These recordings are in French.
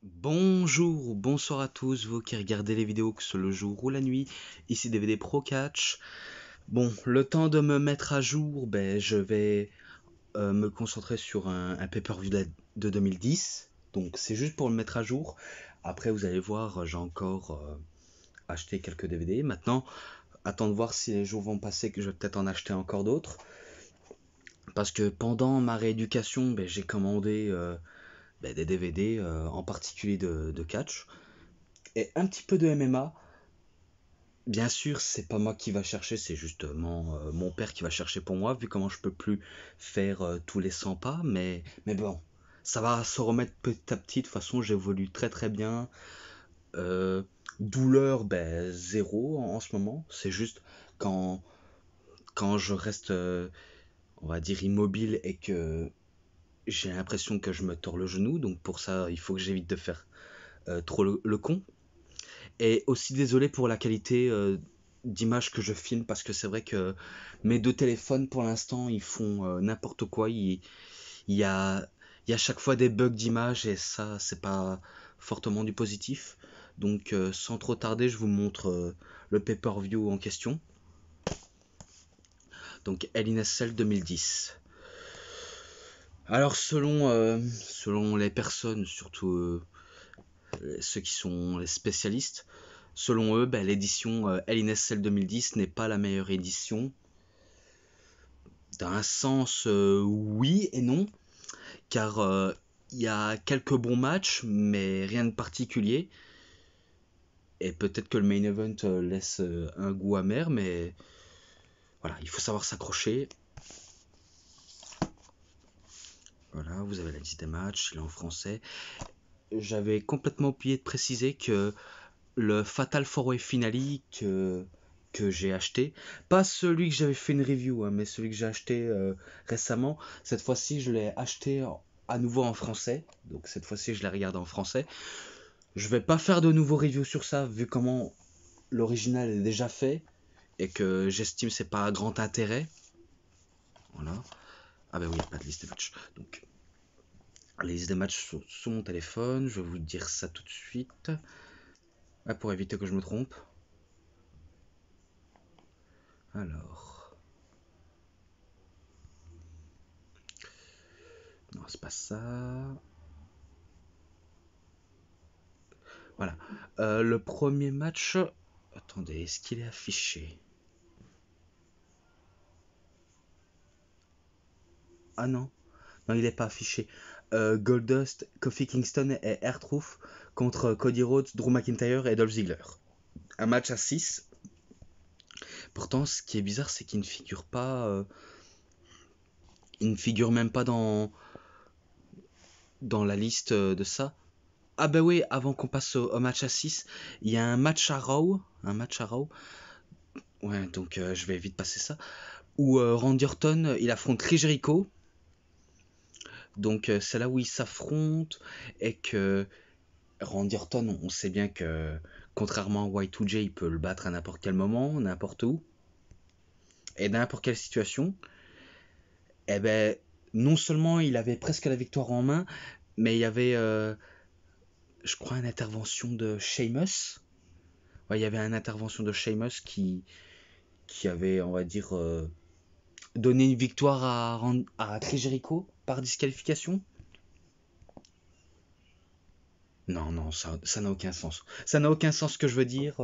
Bonjour ou bonsoir à tous, vous qui regardez les vidéos, que ce soit le jour ou la nuit. Ici DVD Pro Catch. Bon, le temps de me mettre à jour, je vais me concentrer sur un pay-per-view de 2010. Donc c'est juste pour le mettre à jour. Après vous allez voir, j'ai encore acheté quelques DVD. Maintenant, attends de voir si les jours vont passer, que je vais peut-être en acheter encore d'autres. Parce que pendant ma rééducation, j'ai commandé des DVD, en particulier de catch. Et un petit peu de MMA. Bien sûr, c'est pas moi qui va chercher, c'est justement mon père qui va chercher pour moi, vu comment je peux plus faire tous les 100 pas. Mais bon, ça va se remettre petit à petit. De toute façon, j'évolue très très bien. Euh, Douleur, zéro en ce moment. C'est juste quand, quand je reste, on va dire, immobile et que j'ai l'impression que je me tords le genou. Donc pour ça, il faut que j'évite de faire trop le con. Et aussi désolé pour la qualité d'image que je filme, parce que c'est vrai que mes deux téléphones pour l'instant ils font n'importe quoi. Il y a, il y a chaque fois des bugs d'image et ça c'est pas fortement du positif. Donc sans trop tarder, je vous montre le pay-per-view en question. Donc Hell in a Cell 2010. Alors selon les personnes, surtout ceux qui sont les spécialistes, selon eux, l'édition Hell in a Cell 2010 n'est pas la meilleure édition. Dans un sens, oui et non, car il y a quelques bons matchs, mais rien de particulier. Et peut-être que le main event laisse un goût amer, mais voilà, il faut savoir s'accrocher. Voilà, vous avez la liste des matchs, il est en français. J'avais complètement oublié de préciser que le Fatal 4-Way Finale que j'ai acheté, pas celui que j'avais fait une review, hein, mais celui que j'ai acheté récemment, cette fois-ci je l'ai acheté à nouveau en français, donc cette fois-ci je l'ai regardé en français. Je vais pas faire de nouveaux reviews sur ça, vu comment l'original est déjà fait, et que j'estime c'est pas à grand intérêt. Voilà. Ah oui, pas de liste des matchs. Donc, les listes des matchs sont sur mon téléphone, je vais vous dire ça tout de suite. Ah, pour éviter que je me trompe. Alors... Non, c'est pas ça. Voilà. Le premier match... Attendez, est-ce qu'il est affiché? Ah non. Non, il n'est pas affiché. Goldust, Kofi Kingston et R-Truth contre Cody Rhodes, Drew McIntyre et Dolph Ziggler. Un match à 6. Pourtant, ce qui est bizarre, c'est qu'il ne figure pas... il ne figure même pas dans la liste de ça. Ah bah oui, avant qu'on passe au match à 6, il y a un match à Raw. Un match à Raw. Ouais, donc je vais vite passer ça. Où Randy Orton, il affronte Chris Jericho. Donc c'est là où ils s'affrontent. Et que Randy Orton, on sait bien que contrairement à Y2J, il peut le battre à n'importe quel moment, n'importe où. Et n'importe quelle situation. Et non seulement il avait presque la victoire en main, mais il y avait, je crois, une intervention de Sheamus. Ouais, il y avait une intervention de Sheamus qui avait, on va dire, donné une victoire à Chris Jericho par disqualification. Non, non, ça n'a aucun sens. Ça n'a aucun sens, ce que je veux dire.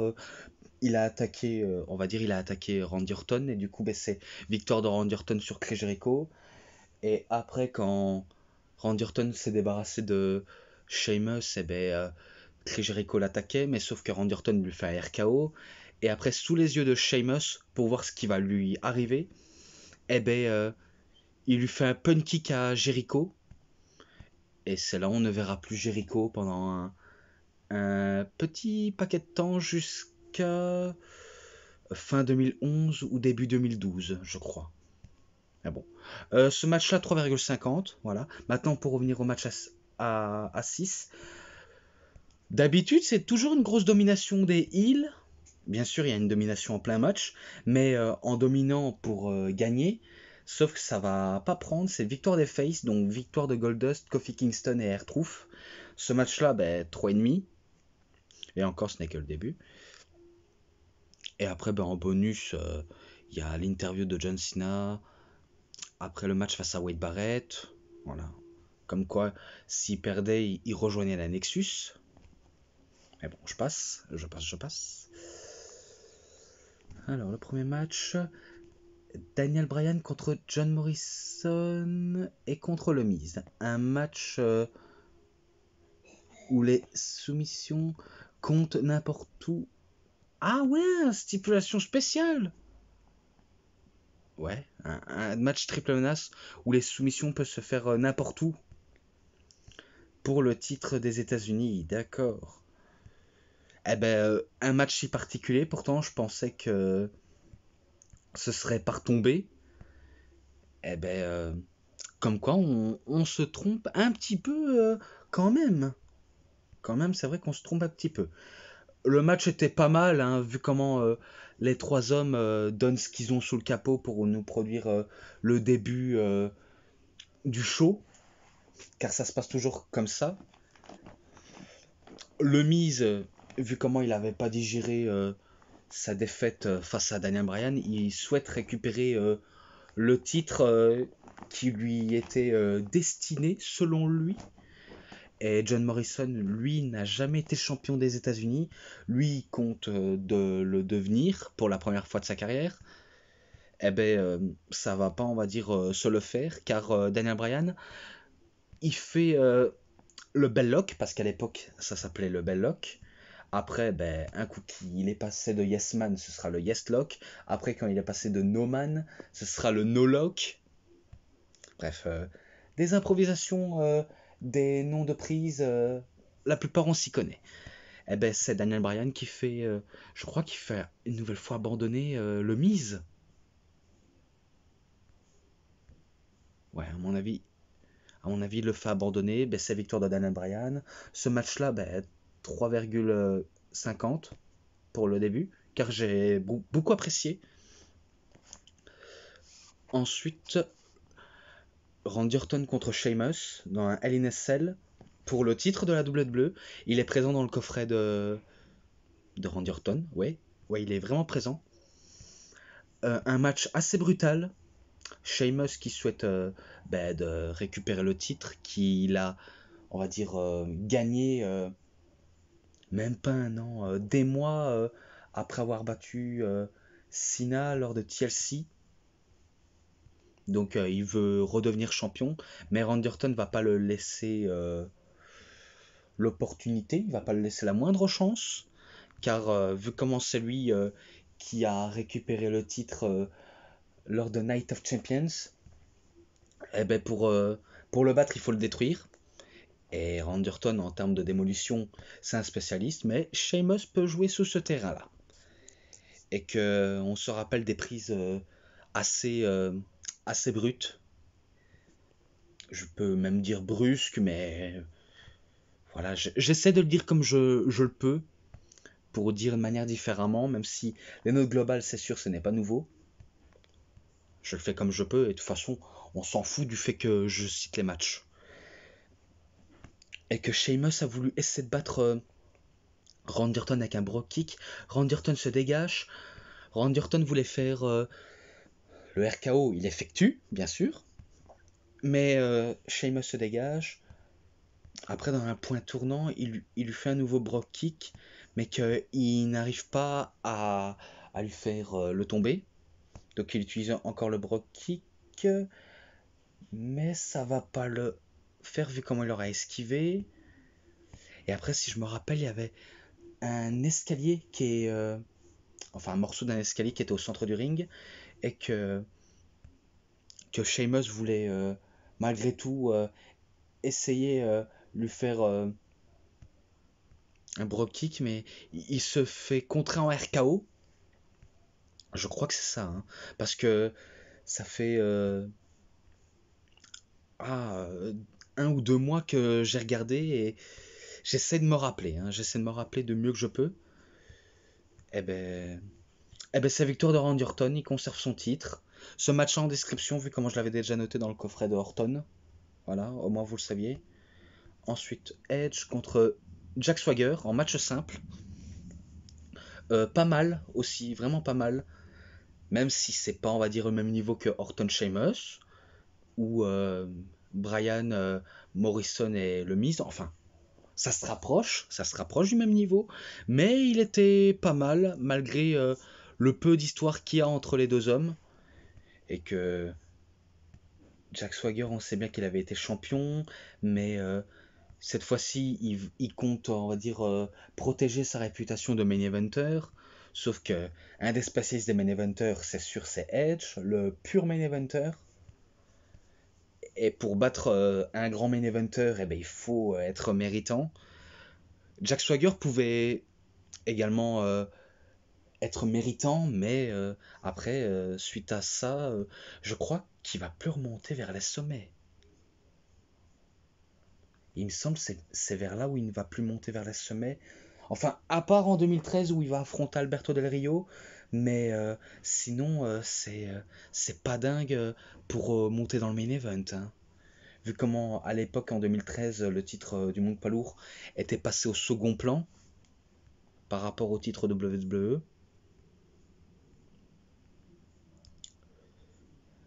Il a attaqué, on va dire, il a attaqué Randy Orton, et du coup, c'est victoire de Randy Orton sur Chris Jericho. Et après, quand Randy Orton s'est débarrassé de Sheamus, Chris Jericho l'attaquait, mais sauf que Randy Orton lui fait un RKO. Et après, sous les yeux de Sheamus, pour voir ce qui va lui arriver, il lui fait un pun kick à Jericho. Et c'est là où on ne verra plus Jericho pendant un petit paquet de temps, jusqu'à fin 2011 ou début 2012, je crois. Ah bon. Ce match-là, 3,50. Voilà. Maintenant, pour revenir au match à 6. D'habitude, c'est toujours une grosse domination des heels. Bien sûr, il y a une domination en plein match, mais en dominant pour gagner. Sauf que ça va pas prendre. C'est victoire des Face, donc victoire de Goldust, Kofi Kingston et R-Truth. Ce match-là, 3,5. Et encore, ce n'est que le début. Et après, en bonus, il y a l'interview de John Cena. Après le match face à Wade Barrett. Voilà. Comme quoi, s'il perdait, il rejoignait la Nexus. Mais bon, je passe. Alors, le premier match, Daniel Bryan contre John Morrison et contre le Miz. Un match où les soumissions comptent n'importe où. Ah ouais, stipulation spéciale. Ouais, un match triple menace où les soumissions peuvent se faire n'importe où. Pour le titre des États-Unis, d'accord. Un match si particulier, pourtant je pensais que ce serait par tombée. Comme quoi on se trompe un petit peu quand même. Quand même, c'est vrai qu'on se trompe un petit peu. Le match était pas mal, hein, vu comment les trois hommes donnent ce qu'ils ont sous le capot pour nous produire le début du show. Car ça se passe toujours comme ça. Le Miz, vu comment il n'avait pas digéré sa défaite face à Daniel Bryan, il souhaite récupérer le titre qui lui était destiné selon lui. Et John Morrison, lui, n'a jamais été champion des États-Unis. Lui, il compte de le devenir pour la première fois de sa carrière. Ça va pas, on va dire, se le faire, car Daniel Bryan, il fait le Bell Lock, parce qu'à l'époque, ça s'appelait le Bell Lock. Après, un coup qu'il est passé de Yes Man, ce sera le Yes Lock. Après, quand il est passé de No Man, ce sera le No Lock. Bref, des improvisations, des noms de prise, la plupart on s'y connaît. C'est Daniel Bryan qui fait, je crois qu'il fait une nouvelle fois abandonner le Miz. Ouais, à mon avis, il le fait abandonner. C'est victoire de Daniel Bryan. Ce match-là, 3,50 pour le début, car j'ai beaucoup apprécié. Ensuite, Randy Orton contre Sheamus dans un Hell in a Cell pour le titre de la WWE. Il est présent dans le coffret de Randy Orton, ouais, il est vraiment présent. Un match assez brutal. Sheamus qui souhaite de récupérer le titre qu'il a, on va dire, gagné même pas un an, des mois après avoir battu Cena lors de TLC. Donc il veut redevenir champion, mais Randy Orton va pas le laisser l'opportunité, il va pas le laisser la moindre chance, car vu comment c'est lui qui a récupéré le titre lors de Night of Champions, pour le battre il faut le détruire. Et Randy Orton en termes de démolition c'est un spécialiste, mais Sheamus peut jouer sous ce terrain-là. Et que on se rappelle des prises assez brutes. Je peux même dire brusques, mais voilà, j'essaie de le dire comme je le peux, pour dire de manière différemment, même si les notes globales, c'est sûr, ce n'est pas nouveau. Je le fais comme je peux, et de toute façon, on s'en fout du fait que je cite les matchs. Et que Sheamus a voulu essayer de battre Randy Orton avec un Brogue Kick. Randy Orton se dégage. Randy Orton voulait faire le RKO, il effectue, bien sûr. Mais Sheamus se dégage. Après, dans un point tournant, il lui fait un nouveau Brogue Kick, mais qu'il n'arrive pas à lui faire le tomber. Donc il utilise encore le Brogue Kick, mais ça va pas le faire vu comment il aura esquivé. Et après, si je me rappelle, il y avait un escalier qui est... enfin, un morceau d'un escalier qui était au centre du ring, et que Sheamus voulait malgré tout essayer lui faire un Brogue Kick, mais il se fait contrer en RKO. Je crois que c'est ça, hein, parce que ça fait un ou deux mois que j'ai regardé et j'essaie de me rappeler, hein, j'essaie de me rappeler de mieux que je peux. C'est victoire de Randy Orton, il conserve son titre. Ce match en description, vu comment je l'avais déjà noté dans le coffret de Orton. Voilà, au moins vous le saviez. Ensuite, Edge contre Jack Swagger en match simple. Pas mal aussi, vraiment pas mal. Même si c'est pas, on va dire, au même niveau que Orton Sheamus ou Brian Morrison et Le Miz. Enfin, ça se rapproche du même niveau. Mais il était pas mal, malgré le peu d'histoire qu'il y a entre les deux hommes. Et que Jack Swagger, on sait bien qu'il avait été champion, mais cette fois-ci, il compte, on va dire, protéger sa réputation de main eventer. Sauf que un des spécialistes des main eventers, c'est sûr, c'est Edge, le pur main eventer. Et pour battre un grand main eventer, eh ben, il faut être méritant. Jack Swagger pouvait également être méritant, mais après, suite à ça, je crois qu'il va plus remonter vers les sommets. Il me semble que c'est vers là où il ne va plus monter vers les sommets. Enfin, à part en 2013 où il va affronter Alberto Del Rio, mais sinon, c'est pas dingue pour monter dans le main event, hein. Vu comment, à l'époque, en 2013, le titre du monde poids lourd était passé au second plan par rapport au titre WWE.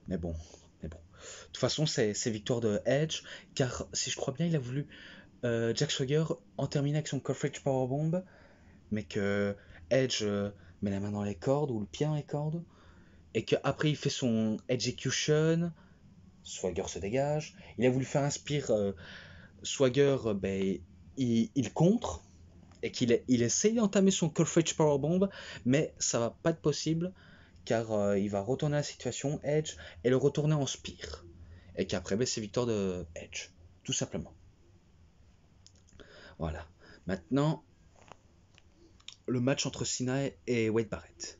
Mais bon, mais bon. De toute façon, c'est victoire de Edge, car si je crois bien, il a voulu Jack Swagger en terminer avec son coffrage powerbomb, mais que Edge met la main dans les cordes ou le pied dans les cordes, et qu'après il fait son execution, Swagger se dégage. Il a voulu faire un spear, Swagger, ben, il contre, et il essaye d'entamer son coffrage powerbomb, mais ça va pas être possible, car il va retourner la situation, Edge, et le retourner en spear. Et qu'après, ben, c'est victoire de Edge, tout simplement. Voilà. Maintenant, le match entre Cena et Wade Barrett.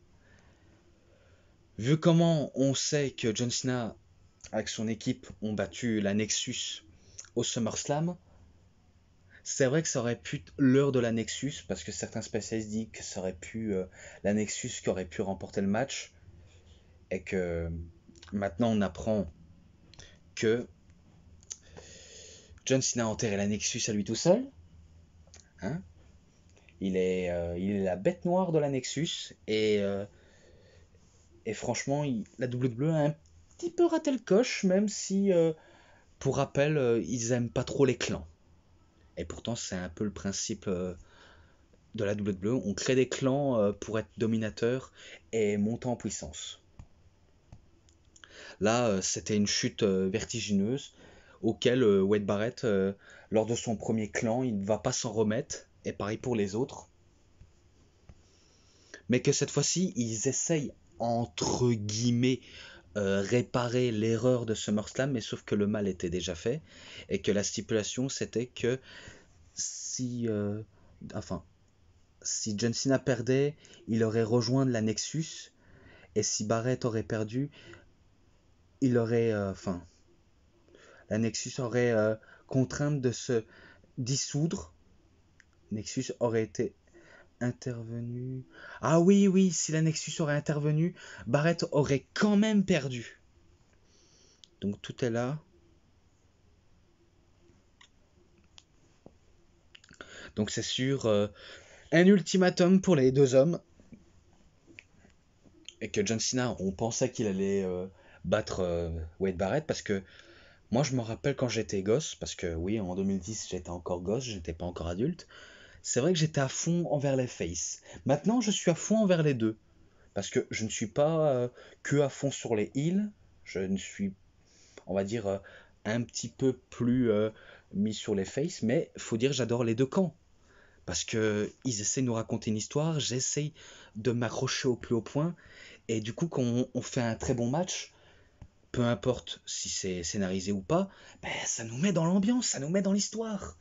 Vu comment on sait que John Cena, avec son équipe, ont battu la Nexus au SummerSlam, c'est vrai que ça aurait pu être l'heure de la Nexus, parce que certains spécialistes disent que ça aurait pu la Nexus qui aurait pu remporter le match, et que maintenant on apprend que John Cena a enterré la Nexus à lui tout seul. Hein, il est la bête noire de la Nexus, et franchement, la WWE a un petit peu raté le coche, même si, pour rappel, ils aiment pas trop les clans. Et pourtant, c'est un peu le principe de la WWE. On crée des clans pour être dominateur et monter en puissance. Là, c'était une chute vertigineuse auquel Wade Barrett, lors de son premier clan, il ne va pas s'en remettre. Et pareil pour les autres. Mais que cette fois-ci, ils essayent, entre guillemets, réparer l'erreur de SummerSlam, mais sauf que le mal était déjà fait, et que la stipulation c'était que si, enfin, si John Cena perdait, il aurait rejoint la Nexus, et si Barrett aurait perdu, il aurait, la Nexus aurait contrainte de se dissoudre. Nexus aurait été intervenu. Ah oui, oui, si la Nexus aurait intervenu, Barrett aurait quand même perdu. Donc tout est là. Donc c'est sûr, un ultimatum pour les deux hommes. Et que John Cena, on pensait qu'il allait battre Wade Barrett, parce que moi je me rappelle quand j'étais gosse, parce que oui, en 2010 j'étais encore gosse, j'étais pas encore adulte. C'est vrai que j'étais à fond envers les faces. Maintenant je suis à fond envers les deux. Parce que je ne suis pas que à fond sur les heels. Je ne suis, on va dire, un petit peu plus mis sur les faces. Mais faut dire, j'adore les deux camps. Parce que ils essaient de nous raconter une histoire, j'essaye de m'accrocher au plus haut point. Et du coup, quand on fait un très bon match, peu importe si c'est scénarisé ou pas, ben, ça nous met dans l'ambiance, ça nous met dans l'histoire.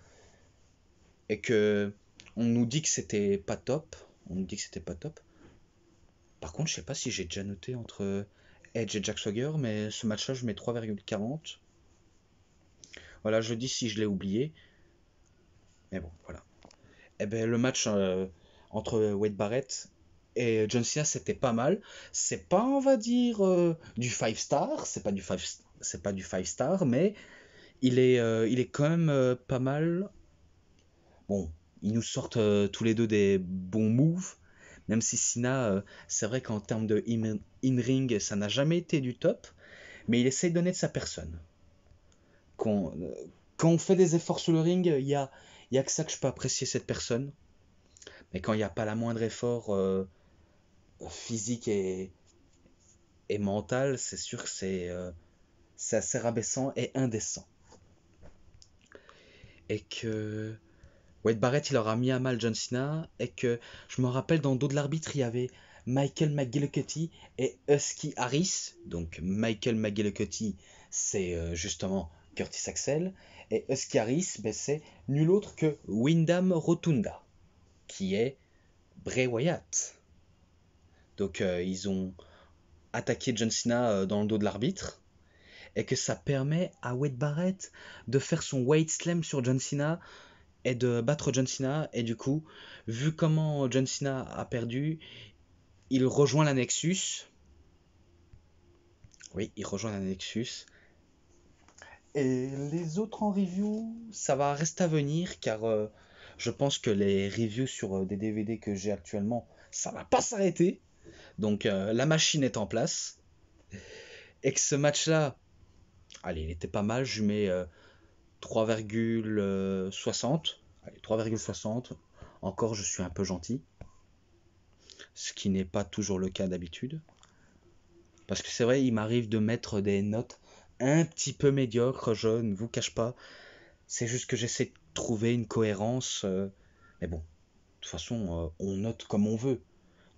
Et que on nous dit que c'était pas top. On nous dit que c'était pas top. Par contre, je sais pas si j'ai déjà noté entre Edge et Jack Swagger, mais ce match-là, je mets 3,40. Voilà, je dis si je l'ai oublié. Mais bon, voilà. Et ben le match entre Wade Barrett et John Cena, c'était pas mal. C'est pas, on va dire, du 5 star, c'est pas du 5 star, mais il est quand même pas mal. Bon, ils nous sortent tous les deux des bons moves, même si Cena, c'est vrai qu'en termes de in-ring, ça n'a jamais été du top, mais il essaie de donner de sa personne. Quand, euh, quand on fait des efforts sur le ring, il y a que ça que je peux apprécier cette personne, mais quand il n'y a pas la moindre effort physique et mental, c'est sûr que c'est assez rabaissant et indécent. Et que Wade Barrett, il aura mis à mal John Cena, et que je me rappelle dans le dos de l'arbitre, il y avait Michael McGillicuddy et Husky Harris. Donc Michael McGillicuddy, c'est justement Curtis Axel, et Husky Harris, ben, c'est nul autre que Wyndham Rotunda, qui est Bray Wyatt. Donc ils ont attaqué John Cena dans le dos de l'arbitre, et que ça permet à Wade Barrett de faire son weight slam sur John Cena et de battre John Cena. Et du coup, vu comment John Cena a perdu, il rejoint la Nexus. Oui, il rejoint la Nexus. Et les autres en review, ça va rester à venir, car je pense que les reviews sur des DVD que j'ai actuellement, ça va pas s'arrêter. Donc la machine est en place. Et que ce match-là, allez, il était pas mal. Je lui mets 3,60. Allez, 3,60. Encore, je suis un peu gentil. Ce qui n'est pas toujours le cas d'habitude. Parce que c'est vrai, il m'arrive de mettre des notes un petit peu médiocres, je ne vous cache pas. C'est juste que j'essaie de trouver une cohérence. Mais bon, de toute façon, on note comme on veut.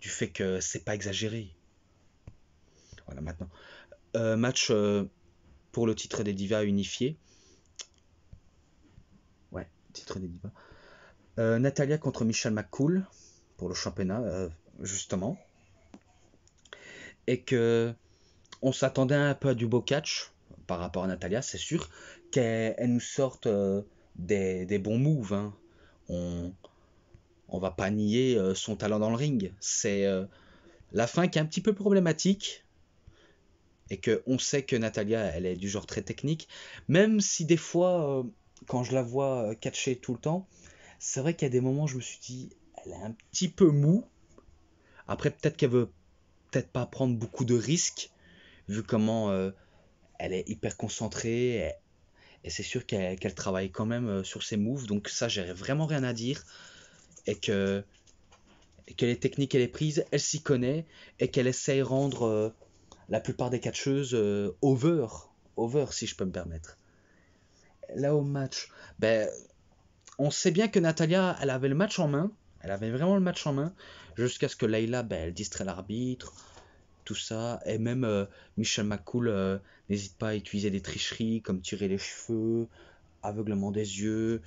Du fait que c'est pas exagéré. Voilà, maintenant. Match pour le titre des Divas unifié. Ouais, titre des Divas. Natalia contre Michelle McCool pour le championnat, justement. Et que on s'attendait un peu à du beau catch par rapport à Natalia, c'est sûr. Qu'elle nous sorte des bons moves. Hein. On va pas nier son talent dans le ring. C'est la fin qui est un petit peu problématique. Et qu'on sait que Natalia, elle est du genre très technique. Même si des fois, quand je la vois catcher tout le temps, c'est vrai qu'il y a des moments où je me suis dit, elle est un petit peu mou. Après, peut-être qu'elle veut peut-être pas prendre beaucoup de risques, vu comment elle est hyper concentrée. Et c'est sûr qu'elle travaille quand même sur ses moves. Donc ça, j'ai vraiment rien à dire. Et que les techniques elle est prise, elle s'y connaît. Et qu'elle essaye de rendre la plupart des catcheuses over. Over, si je peux me permettre. Là, au match, ben, on sait bien que Natalia, elle avait le match en main. Elle avait vraiment le match en main. Jusqu'à ce que Layla, ben, elle distrait l'arbitre. Tout ça. Et même Michelle McCool n'hésite pas à utiliser des tricheries comme tirer les cheveux, aveuglement des yeux,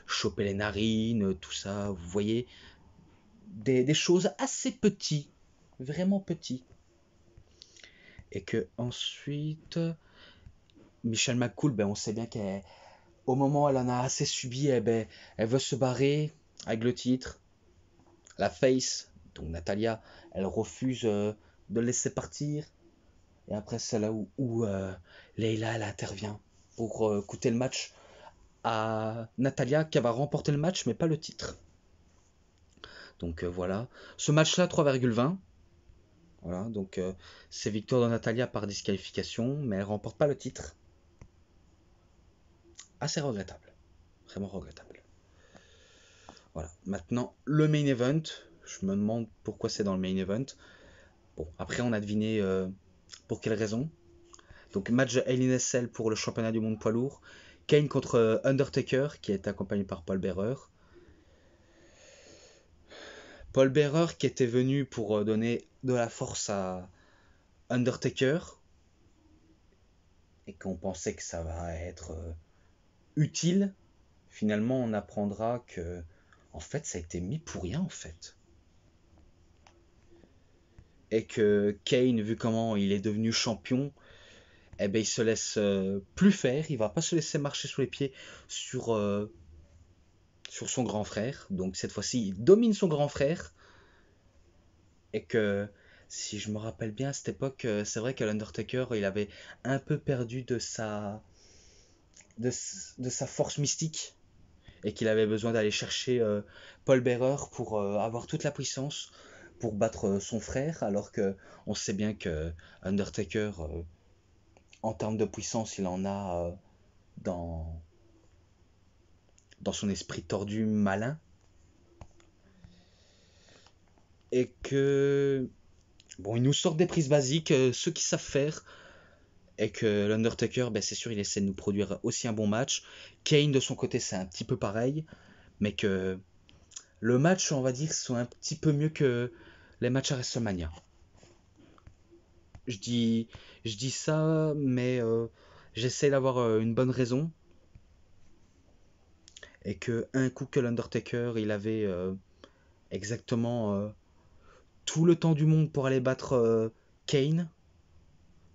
choper les narines, tout ça. Vous voyez, des choses assez petites, vraiment petites. Et que ensuite, Michelle McCool, ben, on sait bien qu'au moment où elle en a assez subi, eh ben, elle veut se barrer avec le titre. La face, donc Natalia, elle refuse de le laisser partir. Et après, c'est là où Leila, elle intervient pour coûter le match à Natalia, qui va remporter le match, mais pas le titre. Donc voilà. Ce match-là, 3,20. Voilà, donc c'est victoire de Natalia par disqualification, mais elle remporte pas le titre. Assez regrettable. Vraiment regrettable. Voilà. Maintenant, le main event. Je me demande pourquoi c'est dans le main event. Bon, après, on a deviné pour quelle raison. Donc, match de Hell in a Cell pour le championnat du monde poids lourd. Kane contre Undertaker, qui est accompagné par Paul Bearer. Paul Bearer qui était venu pour donner de la force à Undertaker. Et qu'on pensait que ça va être utile. Finalement, on apprendra que, en fait, ça a été mis pour rien, en fait. Et que Kane, vu comment il est devenu champion, eh ben, il se laisse plus faire. Il va pas se laisser marcher sous les pieds sur son grand frère. Donc cette fois-ci, il domine son grand frère. Et que, si je me rappelle bien, à cette époque, c'est vrai que l'Undertaker, il avait un peu perdu de sa force mystique et qu'il avait besoin d'aller chercher Paul Bearer pour avoir toute la puissance pour battre son frère, alors que on sait bien que Undertaker, en termes de puissance, il en a dans, dans son esprit tordu malin. Et que bon, ils nous sortent des prises basiques, ceux qui savent faire, et que l'Undertaker, ben, c'est sûr, il essaie de nous produire aussi un bon match. Kane, de son côté, c'est un petit peu pareil, mais que le match, on va dire, sont un petit peu mieux que les matchs à WrestleMania. Je dis ça, mais j'essaie d'avoir une bonne raison. Et que un coup que l'Undertaker, il avait exactement tout le temps du monde pour aller battre Kane,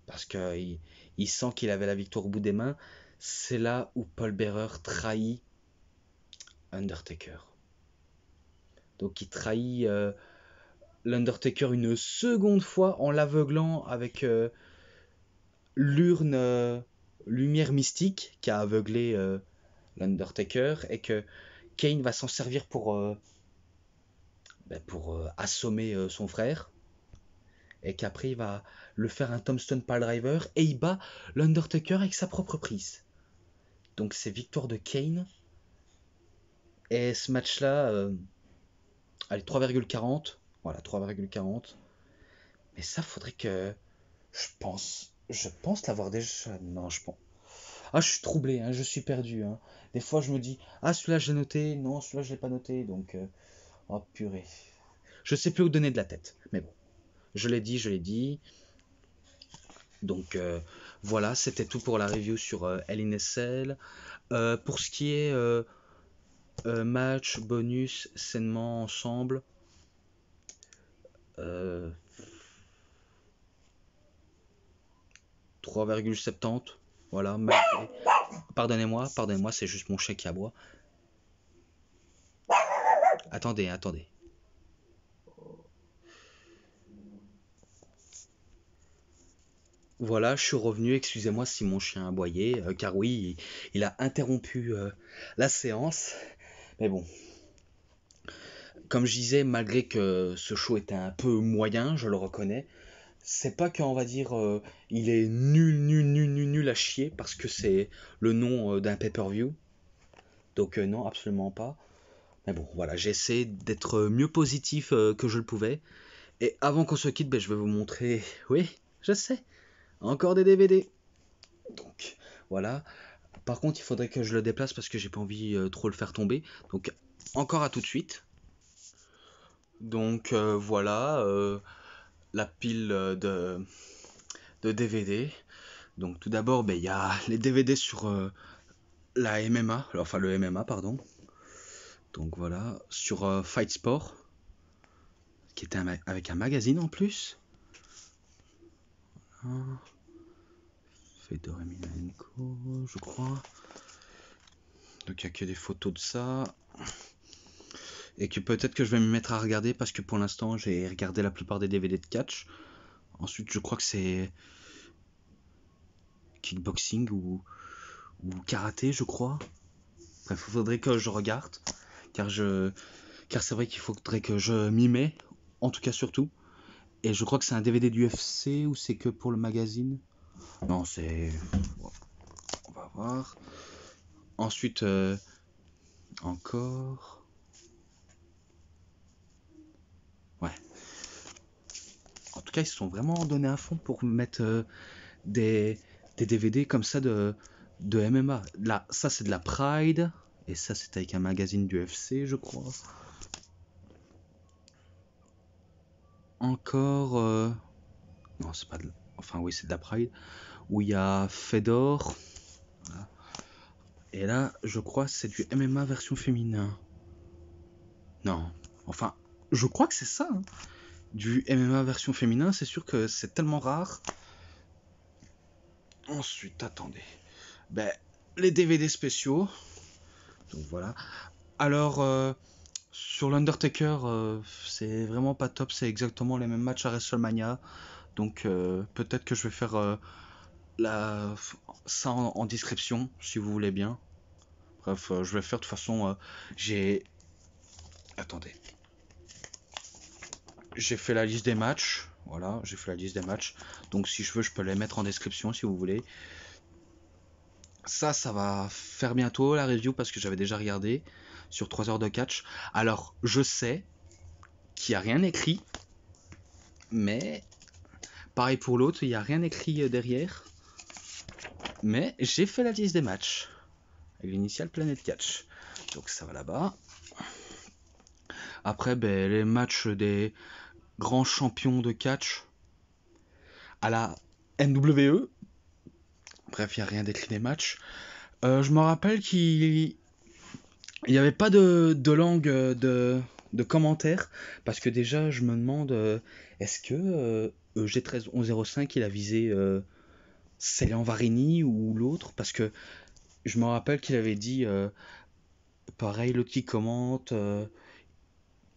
parce qu'il il sent qu'il avait la victoire au bout des mains, c'est là où Paul Bearer trahit Undertaker. Donc il trahit l'Undertaker une seconde fois en l'aveuglant avec l'urne lumière mystique qui a aveuglé l'Undertaker, et que Kane va s'en servir pour assommer son frère, et qu'après il va le faire un Tombstone Piledriver et il bat l'Undertaker avec sa propre prise. Donc c'est victoire de Kane. Et ce match-là, allez, 3,40. Voilà, 3,40. Mais ça, faudrait que... Je pense l'avoir déjà... Non, je pense... Ah, je suis troublé, hein, je suis perdu. Hein. Des fois, je me dis, ah, celui-là, je l'ai noté. Non, celui-là, je l'ai pas noté. Donc, oh, purée. Je sais plus où donner de la tête. Mais bon, je l'ai dit, je l'ai dit. Donc, voilà, c'était tout pour la review sur Hell in a Cell. Pour ce qui est match, bonus, sainement, ensemble... 3,70. Voilà. Pardonnez-moi, c'est juste mon chien qui aboie. Attendez. Voilà, je suis revenu, excusez-moi si mon chien aboyait, car oui, il a interrompu la séance. Mais bon, comme je disais, malgré que ce show était un peu moyen, je le reconnais, c'est pas qu'on va dire il est nul à chier, parce que c'est le nom d'un pay-per-view. Donc non, absolument pas. Mais bon, voilà, j'ai essayé d'être mieux positif que je le pouvais. Et avant qu'on se quitte, je vais vous montrer... Oui, je sais, encore des DVD. Donc, voilà. Par contre, il faudrait que je le déplace parce que j'ai pas envie trop le faire tomber. Donc, encore à tout de suite. Donc, voilà, la pile de DVD. Donc, tout d'abord, il y a les DVD sur la MMA, enfin le MMA, pardon. Donc, voilà, sur Fight Sport, qui était avec un magazine en plus. Fedor Emelianenko, je crois. Donc il n'y a que des photos de ça. Et que peut-être que je vais me mettre à regarder, parce que pour l'instant j'ai regardé la plupart des DVD de catch. Ensuite je crois que c'est kickboxing ou karaté, je crois. Bref, il faudrait que je regarde. Car c'est vrai qu'il faudrait que je m'y mets. En tout cas surtout. Et je crois que c'est un DVD du UFC ou c'est que pour le magazine. Non, c'est... On va voir. Ensuite, encore... Ouais. En tout cas, ils se sont vraiment donnés à fond pour mettre des DVD comme ça de MMA. Là, ça, c'est de la Pride. Et ça, c'est avec un magazine du UFC, je crois. Encore... Non, c'est pas de... Enfin, oui, c'est de la Pride. Où il y a Fedor. Voilà. Et là, je crois que c'est du MMA version féminin. Non. Enfin, je crois que c'est ça. Hein. Du MMA version féminin, c'est sûr que c'est tellement rare. Ensuite, attendez. Les DVD spéciaux. Donc voilà. Alors, sur l'Undertaker, c'est vraiment pas top. C'est exactement les mêmes matchs à WrestleMania. Donc peut-être que je vais faire la, ça en description si vous voulez bien. Bref, je vais faire de toute façon. J'ai. Attendez. J'ai fait la liste des matchs. Voilà, j'ai fait la liste des matchs. Donc si je veux, je peux les mettre en description si vous voulez. Ça va faire bientôt la review parce que j'avais déjà regardé sur 3 heures de catch. Alors, je sais qu'il n'y a rien écrit. Mais, pareil pour l'autre, il n'y a rien écrit derrière. Mais j'ai fait la liste des matchs. Avec l'initiale Planet Catch. Donc ça va là-bas. Après, ben, les matchs des grands champions de catch à la NWE. Bref, il n'y a rien d'écrit des matchs. Je me rappelle qu'il n'y avait pas de langue de commentaires. Parce que déjà, je me demande, est-ce que G13105 il a visé Célian Varini ou l'autre? Parce que je me rappelle qu'il avait dit, pareil, l'autre qui commente,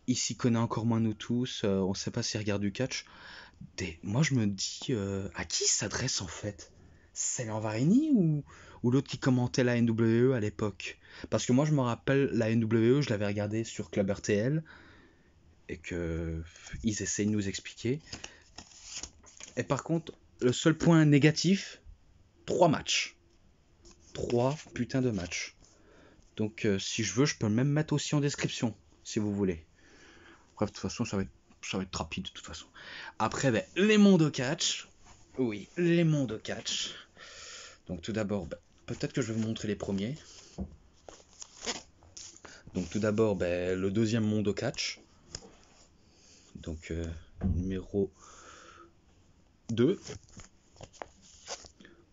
il s'y connaît encore moins nous tous, on sait pas s'il regarde du catch. Moi je me dis, à qui il s'adresse en fait? Célian Varini ou l'autre qui commentait la NWE à l'époque? Parce que moi je me rappelle la NWE, je l'avais regardé sur Club RTL et que ils essayent de nous expliquer. Et par contre, le seul point négatif, 3 matchs. 3 putains de matchs. Donc si je veux, je peux le même mettre aussi en description, si vous voulez. Bref, de toute façon, ça va être rapide de toute façon. Après, ben, les mondes catch. Oui, les mondes catch. Donc tout d'abord, ben, peut-être que je vais vous montrer les premiers. Donc tout d'abord, ben, le deuxième monde catch. Donc numéro 2.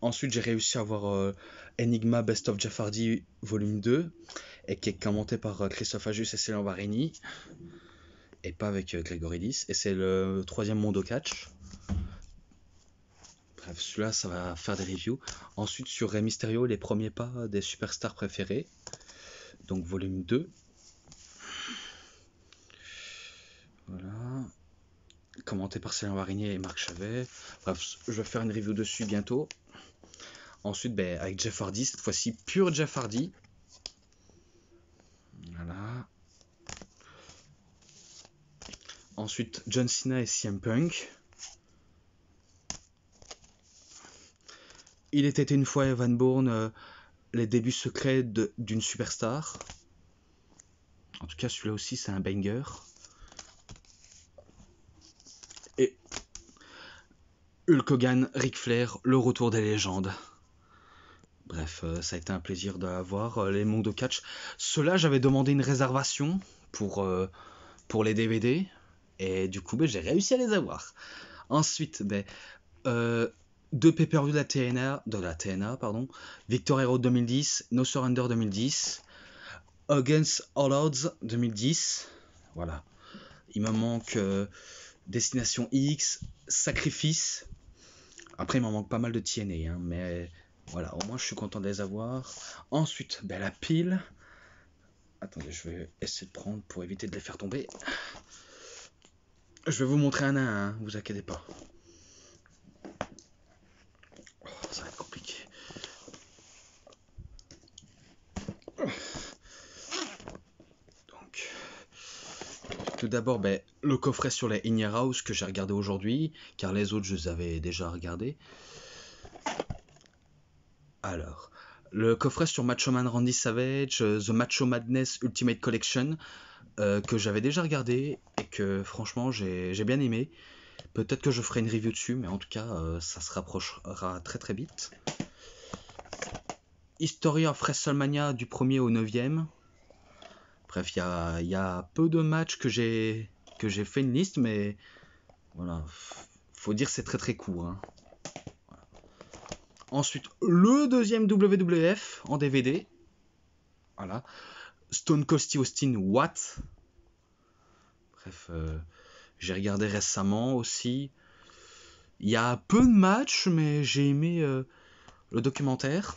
Ensuite, j'ai réussi à avoir Enigma Best of Jeff Hardy volume 2. Et qui est commenté par Christophe Ajus et Céline Varini. Et pas avec Grégory Lys. Et c'est le troisième monde catch. Bref, celui-là, ça va faire des reviews. Ensuite, sur Rey Mysterio, les premiers pas des superstars préférés. Donc, volume 2. Voilà. Commenté par Céline Varigné et Marc Chavet. Bref, je vais faire une review dessus bientôt. Ensuite, ben, avec Jeff Hardy, cette fois-ci, pur Jeff Hardy. Voilà. Ensuite, John Cena et CM Punk. Il était une fois Evan Bourne, les débuts secrets d'une superstar. En tout cas, celui-là aussi, c'est un banger. Et Hulk Hogan, Ric Flair, le retour des légendes. Bref, ça a été un plaisir d'avoir les mondes catch. Ceux-là, j'avais demandé une réservation pour les DVD. Et du coup, ben, j'ai réussi à les avoir. Ensuite, ben, 2 pay-per-view de la TNA, pardon. Victory Road 2010, No Surrender 2010, Against All Odds 2010. Voilà. Il me manque Destination X, Sacrifice. Après, il m'en manque pas mal de TNA, hein, mais voilà, au moins je suis content de les avoir. Ensuite, ben, la pile. Attendez, je vais essayer de prendre pour éviter de les faire tomber. Je vais vous montrer un à un, hein, vous inquiétez pas. Oh, ça va être compliqué. Donc, tout d'abord, ben, le coffret sur les In Your House que j'ai regardé aujourd'hui, car les autres je les avais déjà regardés. Alors, le coffret sur Macho Man Randy Savage, The Macho Madness Ultimate Collection, que j'avais déjà regardé et que franchement j'ai bien aimé. Peut-être que je ferai une review dessus, mais en tout cas ça se rapprochera très très vite. History of WrestleMania du 1er au 9e. Bref, il y a peu de matchs que j'ai fait une liste, mais voilà, faut dire c'est très très court. Hein. Voilà. Ensuite, le deuxième WWF en DVD. Voilà. Stone Cold Steve Austin What. Bref, j'ai regardé récemment aussi. Il y a peu de matchs, mais j'ai aimé le documentaire.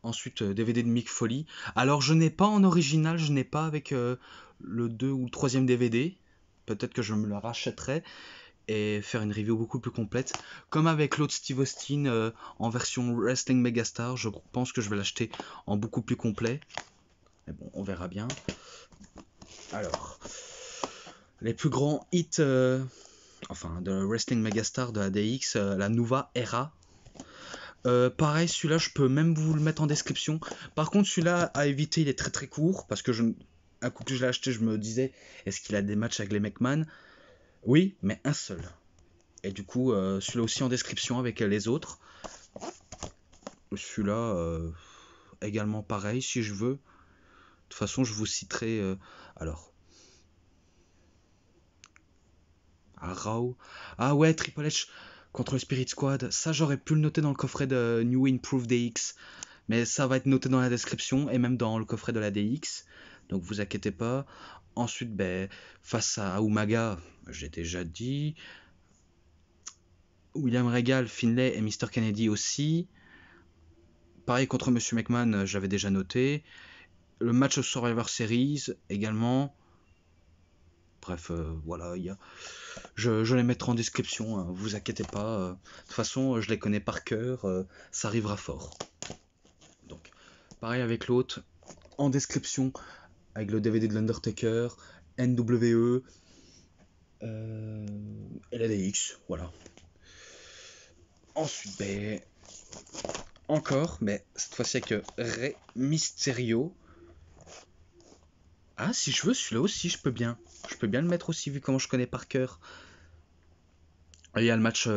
Ensuite, DVD de Mick Foley. Alors, je n'ai pas en original, je n'ai pas avec le 2 ou le 3e DVD. Peut-être que je me le rachèterai. et faire une review beaucoup plus complète. Comme avec l'autre Steve Austin en version Wrestling Megastar, je pense que je vais l'acheter en beaucoup plus complet. Mais bon, on verra bien. Alors, les plus grands hits de Wrestling Megastar de la DX, la Nova Era. Pareil, celui-là, je peux même vous le mettre en description. Par contre, celui-là, à éviter, il est très très court. Parce que un coup que je l'ai acheté, je me disais, est-ce qu'il a des matchs avec les McMahon? Oui, mais un seul. Et du coup, celui-là aussi en description avec les autres. Celui-là, également pareil, si je veux. De toute façon, je vous citerai... alors... Raw. Ah ouais, Triple H contre le Spirit Squad. Ça, j'aurais pu le noter dans le coffret de New Improved DX. Mais ça va être noté dans la description et même dans le coffret de la DX. Donc vous inquiétez pas. Ensuite, face à Umaga, j'ai déjà dit. William Regal, Finlay et Mr. Kennedy aussi. Pareil contre Monsieur McMahon, j'avais déjà noté. Le match au Survivor Series également. Bref, voilà, je les mettrai en description, hein, vous inquiétez pas. De toute façon, je les connais par cœur, ça arrivera fort. Donc, pareil avec l'autre, en description, avec le DVD de l'Undertaker, NWE, et la DX, voilà. Ensuite, encore, mais cette fois-ci avec Rey Mysterio. Ah, si je veux, celui-là aussi, je peux bien. Je peux bien le mettre aussi, vu comment je connais par cœur. Il y a le match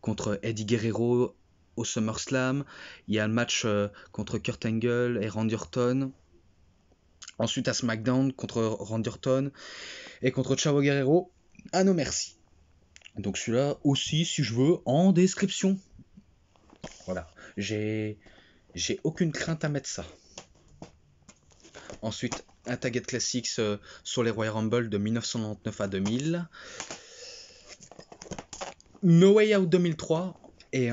contre Eddie Guerrero au SummerSlam. Il y a le match contre Kurt Angle et Randy Orton. Ensuite à SmackDown contre Randy Orton et contre Chavo Guerrero. Ah non merci. Donc celui-là aussi, si je veux, en description. Voilà. J'ai aucune crainte à mettre ça. Ensuite, un Target Classics sur les Royal Rumble de 1999 à 2000. No Way Out 2003. Et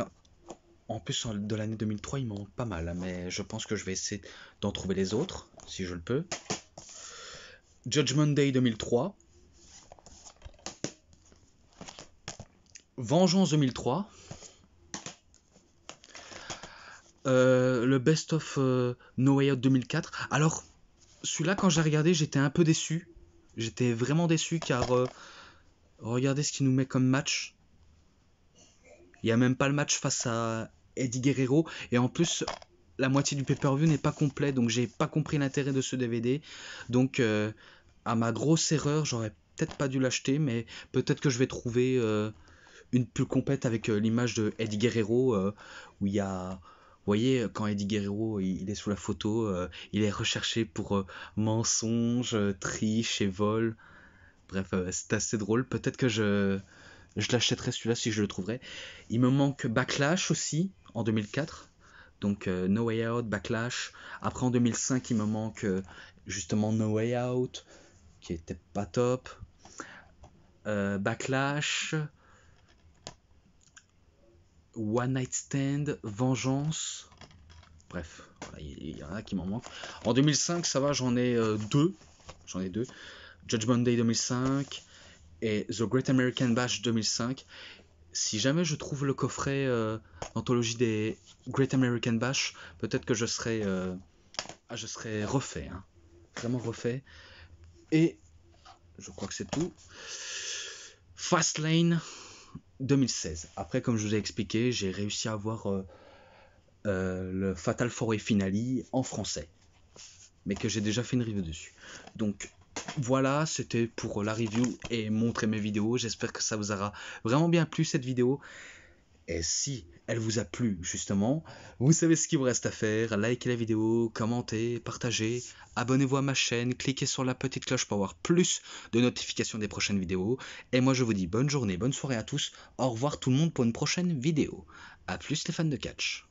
en plus de l'année 2003, il m'en manque pas mal. Mais je pense que je vais essayer d'en trouver les autres, si je le peux. Judgment Day 2003. Vengeance 2003. Le Best of No Way Out 2004. Alors, celui-là, quand j'ai regardé, j'étais un peu déçu. J'étais vraiment déçu car regardez ce qu'il nous met comme match. Il n'y a même pas le match face à Eddie Guerrero. Et en plus, la moitié du pay-per-view n'est pas complet. Donc, j'ai pas compris l'intérêt de ce DVD. Donc, à ma grosse erreur, j'aurais peut-être pas dû l'acheter. Mais peut-être que je vais trouver une plus complète avec l'image de Eddie Guerrero. Où il y a... Vous voyez, quand Eddie Guerrero il est sous la photo, il est recherché pour mensonge, triche et vol. Bref, c'est assez drôle. Peut-être que je l'achèterai celui-là si je le trouverai. Il me manque Backlash aussi en 2004. Donc No Way Out, Backlash. Après en 2005, il me manque justement No Way Out, qui était pas top. Backlash. One Night Stand, Vengeance. Bref, voilà, il y en a qui m'en manquent. En 2005, ça va, j'en ai deux. J'en ai deux. Judgment Day 2005 et The Great American Bash 2005. Si jamais je trouve le coffret d'anthologie des Great American Bash, peut-être que je serai refait. Hein. Vraiment refait. Et je crois que c'est tout. Fastlane 2016. Après, comme je vous ai expliqué, j'ai réussi à avoir le Fatal 4-Way Finale en français, mais que j'ai déjà fait une review dessus. Donc voilà, c'était pour la review et montrer mes vidéos. J'espère que ça vous aura vraiment bien plu cette vidéo. Et si elle vous a plu justement, vous savez ce qu'il vous reste à faire. Likez la vidéo, commentez, partagez, abonnez-vous à ma chaîne, cliquez sur la petite cloche pour avoir plus de notifications des prochaines vidéos. Et moi je vous dis bonne journée, bonne soirée à tous. Au revoir tout le monde pour une prochaine vidéo. A plus les fans de catch.